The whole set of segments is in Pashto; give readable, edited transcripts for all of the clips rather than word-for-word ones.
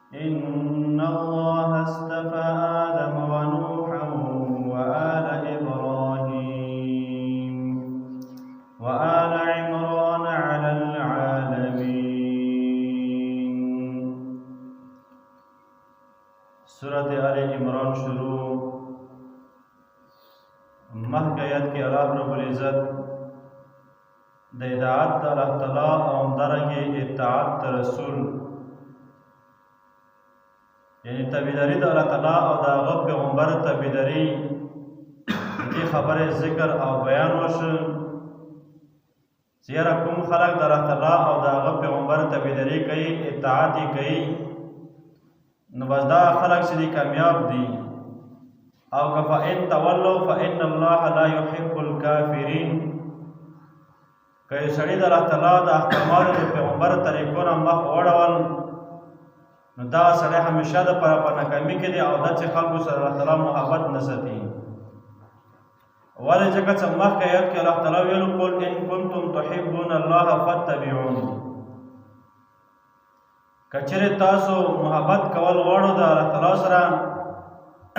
إن الله اصطفى آدم ونوحا وآل إبراهيم وآل عمران على العالمين. سورة آل عمران شروع مخکیت کی اللہ رب العزت د اطاعت د الله تعالی او درنګي اطاعت د رسول یعنی تابعداري د الله تعالی او د هغه پیغمبر تابعداري دې خبره ذکر او بیان وشو. زیرا کوم خلق د الله تعالی او د هغه پیغمبر تابعداري کوي اطاعت کوي نو بس دا خلق چې کامیاب دي. او کفا ان تولوا فإن الله لا يحب الكافرين. که سړی د الله تعالی د احکاماتو د پیغمبر طریقو نه مخ وړول نو دا سړی همیشه د پر ناکامي کې دی او د چې خلکو سره الله تعالی محبت نه ساتي. ولې ځکه چې مخکې آیات کې الله تعالی ویلو قل ان کنتم تحبون الله فاتبعوني. که چېرې تاسو محبت کول غواړو د الله تعالی سره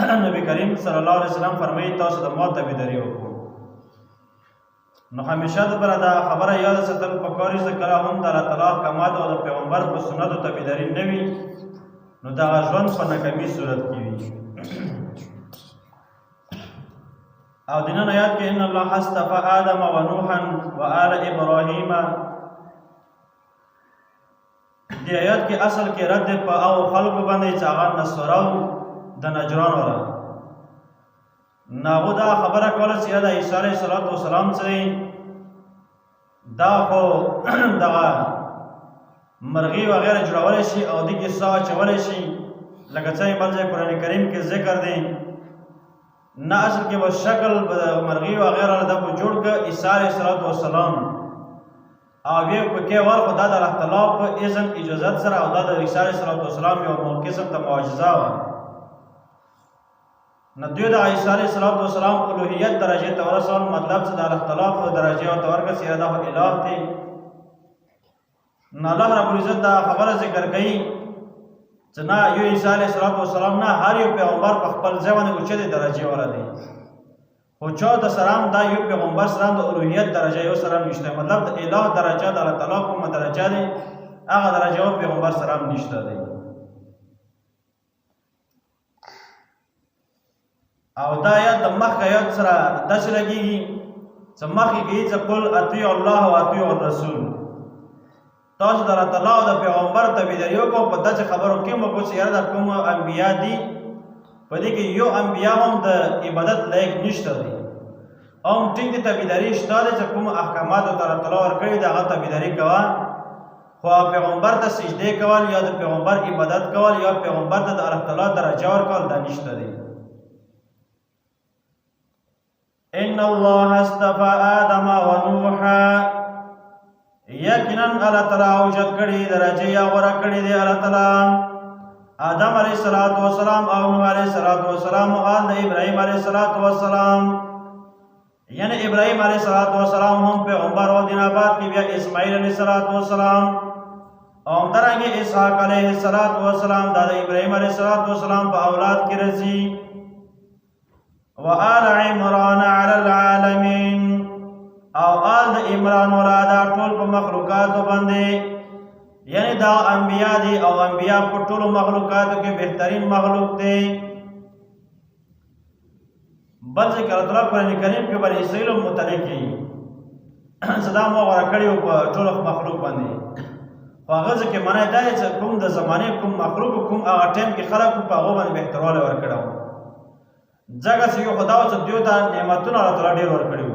نبی کریم صلی الله علیه وسلم فرمایي تاسو د ما تابعداري وکړو. نو همیشه د پر دا خبره یاد ساتل پکاري چې کله هم د الله تعالی احکامات او د پیغمبر په سنتو تابعداري نه وي نو دا ژوند په ناکامي صورت کې وي. او د نن آیات کې ان الله اصطفى آدم ونوحا وآل ابراهیم. دې آیات کې اصل کې رد په او خلکو باندې چې هغه نصراو د نجران ولا ناغو دا خبره کوله چې دا عیسی علیه السلام چې دا خو دغه مرغی وغیرہ جوړول شي او د کې سا چول شي لکه څنګه بل ځای قرآن کریم کې ذکر دی نه اصل کې و شکل مرغی وغیرہ دا په جوړ ک عیسی علیه السلام او یې په کې ور خدای د الله تعالی په اذن اجازه سره او د عیسی علیه السلام یو قسم ته معجزه و نو دوی د عیسی علیه السلام الوهیت درجه ته ورسول. مطلب چې د الله تعالی په درجه او تورکه سره د الٰه دی. نو الله رب العزت دا خبره ذکر کوي چې نه یو عیسی علیه السلام نه هر یو پیغمبر په خپل ځوان اوچته درجه ولا دی. خو چا د سلام دا یو پیغمبر سره د الوهیت درجه یو سره نشته. مطلب د الٰه درجه د الله تعالی کومه درجه دی هغه درجه او پیغمبر سره نشته دی. او دا آیات د مخکې آیات سره داسې لګېږي چې مخکې کې چې قل اطیعوا الله و اطیعوا الرسول. تاسو د الله تعالی او د پیغمبر تابعداري وکړو. په داسې خبرو کې مو کو چې یاره دا کوم انبیا دي په دې کې یو انبیا هم د عبادت لایق نشته دي. هم ټیک د تابعداري شته دی چې کوم احکامات او الله تعالی ورکړي د هغه تابعداري کوه. خو پیغمبر ته سجدې کول یا د پیغمبر عبادت کول یا پیغمبر ته د الله تعالی درجه ورکول دا نشته دی. ان الله اصطفى آدم ونوحا. یقینا الله تعالی اوجت کړي درجه یا ور کړي دی الله تعالی آدم علیه السلام او نوح علیه السلام او ابراهیم علیه السلام. یعنی ابراهیم علیه السلام هم پیغمبر او دین آباد کې بیا اسماعیل علیه السلام او درنګ اسحاق علیه السلام د ابراهیم علیه السلام په اولاد کې رسی. وآل عمران على العالمين. او آل د عمران ولادا ټول په مخلوقاتو باندې یعنی دا انبیاء دي او انبیاء په ټولو مخلوقاتو کې بهترین مخلوق دي. بل ذکر الله قرآن کریم کې بنی اسرائیل متعلق کی صدا مو غوړه کړیو په ټولو مخلوق باندې. خو هغه ځکه معنی دا چې کوم د زمانه کوم مخلوق کوم هغه ټیم کې خلق په هغه باندې بهترواله ورکړو. ځکه چې یو خدای چې دیو ته نعمتونه الله تعالی ډیر ورکړي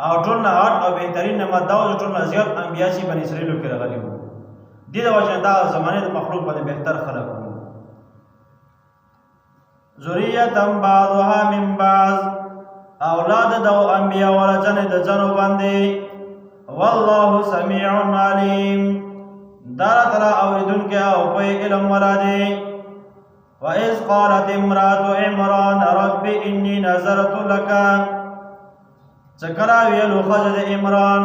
او ټول نه هټ او بهترین نعمت دا ټول نه زیات انبیا چې بنی اسرائیل کې راغلي وو. دې د وجه دا زمانه د مخلوق باندې بهتر خلق وو. ذریه بعضها من بعض. اولاد د انبیا ورجن د جنو باندې. والله سميع عليم. دا تعالی اوریدونکو او په علم ولاده. وَإِذْ قَالَتِ امْرَأَتُ عِمْرَانَ رَبِّ إِنِّي نَذَرْتُ لَكَ. چکلا ویلو خجد عمران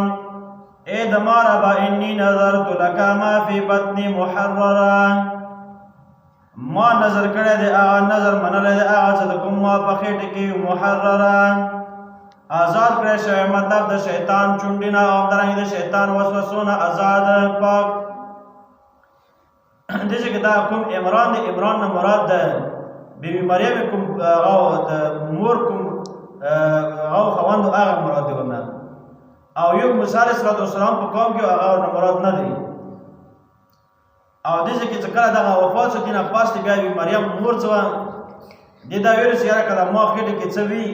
اے دمارا با انی نظرت لکا ما فی بطنی محررا ما نظر کړی دی هغه نظر منلی دی هغه څه د کوم ما په خېټه کې محررا آزاد کړی شوی مطلب د شیطان چونډې نه او همدارنګې د شیطان وسوسو نه آزاد پاک دې کې دا کوم عمران دی عمران نه مراد د بیبي مریم کوم هغه د مور کوم هغه خوندو هغه مراد دی ورنه او یو موسی علیه السلام په قوم کې هغه نه مراد نه دی او دې کې چې کله دغه وفات شو دینه پاس دی بیا بیبي مریم مور څه دې دا ویل چې یاره کله ما خېټه کې څه وي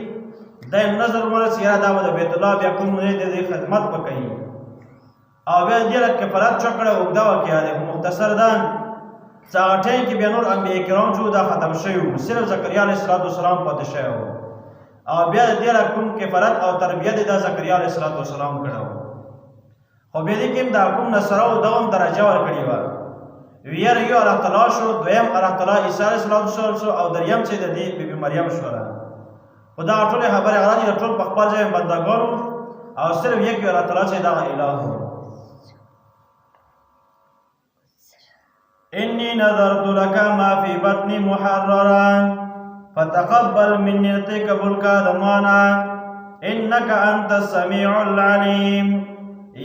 دا نظر ورس یاره دا د بیت الله بیا کوم نه دې خدمت وکړي او بیا دې لکه کفارت چکړه وګدا وکړه د مختصر دان څاټه کې بیا نور انبیاء کرام شو دا ختم شوی صرف زکریا علیه السلام پاتې شوی او بیا دې کوم کفارت او تربیت د زکریا علیه السلام کړو خو به دې کې دا کوم نصر او دوم درجه ور کړی و ویره یو الله تعالی شو دویم الله تعالی عیسی علیه السلام شو او دریم چې د دې بیبي مریم شو خدا ټول خبره غواړي ټول په خپل ځای بندګانو او صرف یک الله تعالی چې دا الہ انی نظرت لك ما في بطني محررا فتقبل مني قبول کا دمانا انك انت السميع العليم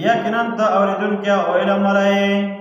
یقینا ته اوریدونکي او علم لري